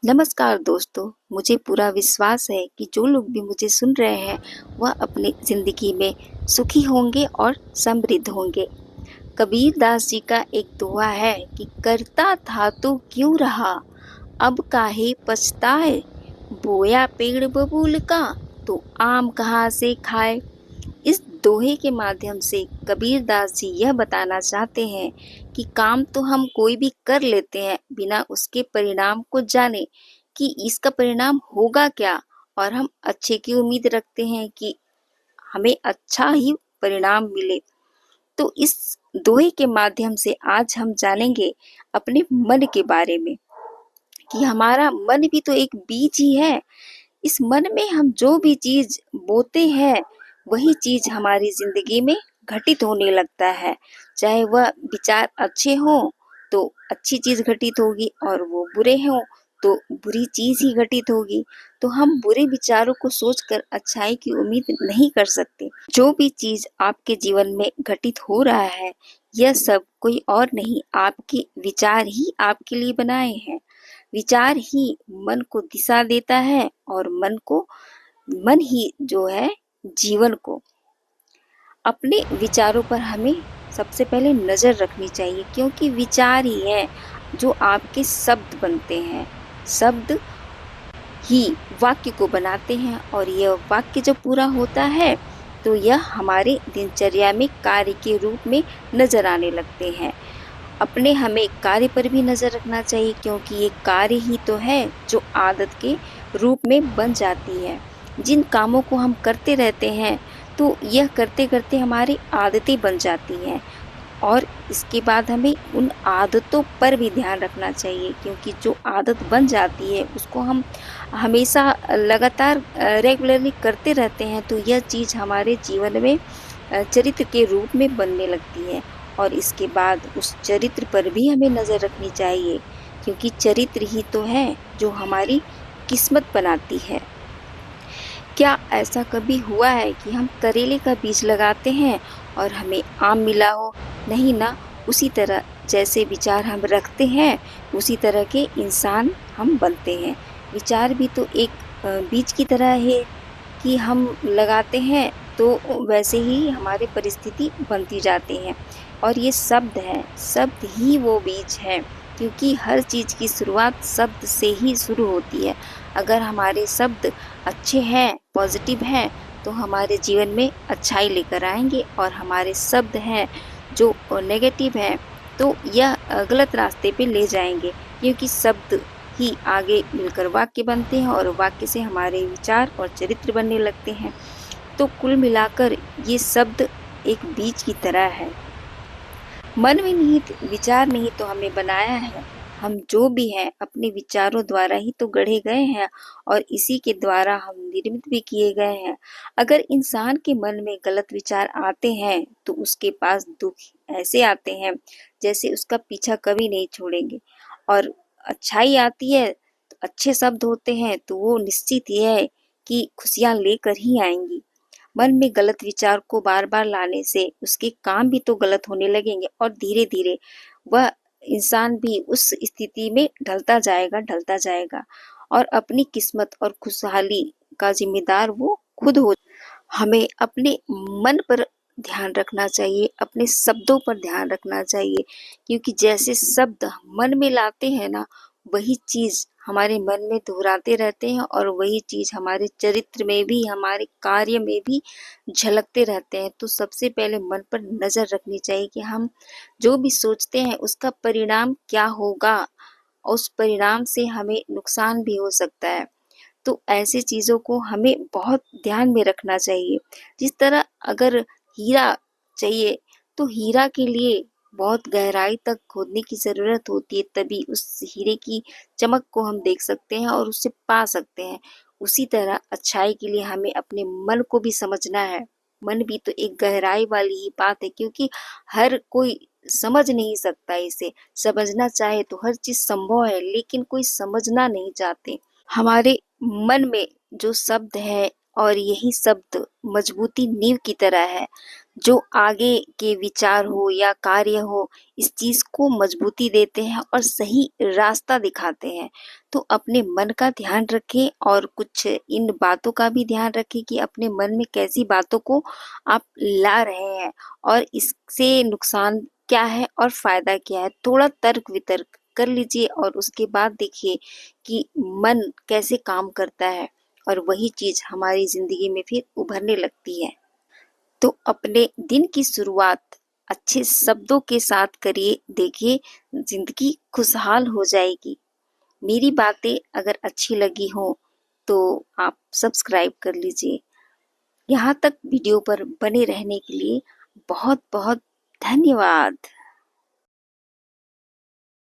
नमस्कार दोस्तों, मुझे पूरा विश्वास है कि जो लोग भी मुझे सुन रहे हैं, वह अपनी ज़िंदगी में सुखी होंगे और समृद्ध होंगे। कबीर दास जी का एक दोहा है कि करता था तो क्यों रहा, अब काहे पछताए, बोया पेड़ बबूल का, तो आम कहाँ से खाए। इस दोहे के माध्यम से कबीर दास जी यह बताना चाहते हैं कि काम तो हम कोई भी कर लेते हैं बिना उसके परिणाम को जाने कि इसका परिणाम होगा क्या, और हम अच्छे की उम्मीद रखते हैं कि हमें अच्छा ही परिणाम मिले। तो इस दोहे के माध्यम से आज हम जानेंगे अपने मन के बारे में कि हमारा मन भी तो एक बीज ही है। इस मन में हम जो भी चीज बोते हैं, वही चीज हमारी जिंदगी में घटित होने लगता है। चाहे वह विचार अच्छे हों तो अच्छी चीज घटित होगी, और वो बुरे हों तो बुरी चीज ही घटित होगी। तो हम बुरे विचारों को सोचकर अच्छाई की उम्मीद नहीं कर सकते। जो भी चीज आपके जीवन में घटित हो रहा है, यह सब कोई और नहीं, आपके विचार ही आपके लिए बनाए हैं। विचार ही मन को दिशा देता है, और मन ही जो है जीवन को। अपने विचारों पर हमें सबसे पहले नजर रखनी चाहिए, क्योंकि विचार ही है जो आपके शब्द बनते हैं। शब्द ही वाक्य को बनाते हैं, और यह वाक्य जब पूरा होता है तो यह हमारे दिनचर्या में कार्य के रूप में नजर आने लगते हैं। अपने हमें कार्य पर भी नजर रखना चाहिए, क्योंकि ये कार्य ही तो है जो आदत के रूप में बन जाती है। जिन कामों को हम करते रहते हैं, तो यह करते करते हमारी आदतें बन जाती हैं, और इसके बाद हमें उन आदतों पर भी ध्यान रखना चाहिए, क्योंकि जो आदत बन जाती है उसको हम हमेशा लगातार रेगुलरली करते रहते हैं, तो यह चीज़ हमारे जीवन में चरित्र के रूप में बनने लगती है। और इसके बाद उस चरित्र पर भी हमें नज़र रखनी चाहिए, क्योंकि चरित्र ही तो है जो हमारी किस्मत बनाती है। क्या ऐसा कभी हुआ है कि हम करेले का बीज लगाते हैं और हमें आम मिला हो? नहीं ना। उसी तरह जैसे विचार हम रखते हैं, उसी तरह के इंसान हम बनते हैं। विचार भी तो एक बीज की तरह है कि हम लगाते हैं तो वैसे ही हमारी परिस्थिति बनती जाती है। और ये शब्द है, शब्द ही वो बीज है, क्योंकि हर चीज़ की शुरुआत शब्द से ही शुरू होती है। अगर हमारे शब्द अच्छे हैं, पॉजिटिव हैं, तो हमारे जीवन में अच्छाई लेकर आएंगे, और हमारे शब्द हैं जो नेगेटिव हैं, तो यह गलत रास्ते पे ले जाएंगे, क्योंकि शब्द ही आगे मिलकर वाक्य बनते हैं, और वाक्य से हमारे विचार और चरित्र बनने लगते हैं। तो कुल मिलाकर ये शब्द एक बीज की तरह है। मन में निहित विचार ने ही तो हमें बनाया है। हम जो भी हैं अपने विचारों द्वारा ही तो गढ़े गए हैं, और इसी के द्वारा हम निर्मित भी किए गए हैं। अगर इंसान के मन में गलत विचार आते हैं तो उसके पास दुख ऐसे आते हैं जैसे उसका पीछा कभी नहीं छोड़ेंगे। और अच्छाई आती है तो अच्छे शब्द होते हैं, तो वो निश्चित ही है कि खुशियां लेकर ही आएंगी। मन में गलत विचार को बार बार लाने से उसके काम भी तो गलत होने लगेंगे, और धीरे धीरे वह इंसान भी उस स्थिति में ढलता जाएगा, और अपनी किस्मत और खुशहाली का जिम्मेदार वो खुद हो। हमें अपने मन पर ध्यान रखना चाहिए, अपने शब्दों पर ध्यान रखना चाहिए, क्योंकि जैसे शब्द मन में लाते हैं ना, वही चीज हमारे मन में दोहराते रहते हैं, और वही चीज हमारे चरित्र में भी, हमारे कार्य में भी झलकते रहते हैं। तो सबसे पहले मन पर नजर रखनी चाहिए कि हम जो भी सोचते हैं उसका परिणाम क्या होगा, और उस परिणाम से हमें नुकसान भी हो सकता है। तो ऐसी चीज़ों को हमें बहुत ध्यान में रखना चाहिए। जिस तरह अगर हीरा चाहिए, तो हीरा के लिए बहुत गहराई तक खोदने की ज़रूरत होती है, तभी उस हीरे की चमक को हम देख सकते हैं और उसे पा सकते हैं। उसी तरह अच्छाई के लिए हमें अपने मन को भी समझना है। मन भी तो एक गहराई वाली ही बात है, क्योंकि हर कोई समझ नहीं सकता इसे। समझना चाहे तो हर चीज़ संभव है, लेकिन कोई समझना नहीं चाहते। हमारे मन में जो शब्द है और यही शब्द मजबूती नींव की तरह है, जो आगे के विचार हो या कार्य हो, इस चीज़ को मजबूती देते हैं और सही रास्ता दिखाते हैं। तो अपने मन का ध्यान रखें और कुछ इन बातों का भी ध्यान रखें कि अपने मन में कैसी बातों को आप ला रहे हैं और इससे नुकसान क्या है और फ़ायदा क्या है। थोड़ा तर्क-वितर्क कर लीजिए और उसके बाद देखिए कि मन कैसे काम करता है और वही चीज़ हमारी ज़िंदगी में फिर उभरने लगती है। तो अपने दिन की शुरुआत अच्छे शब्दों के साथ करिए, देखिए ज़िंदगी खुशहाल हो जाएगी। मेरी बातें अगर अच्छी लगी हों तो आप सब्सक्राइब कर लीजिए। यहाँ तक वीडियो पर बने रहने के लिए बहुत-बहुत धन्यवाद।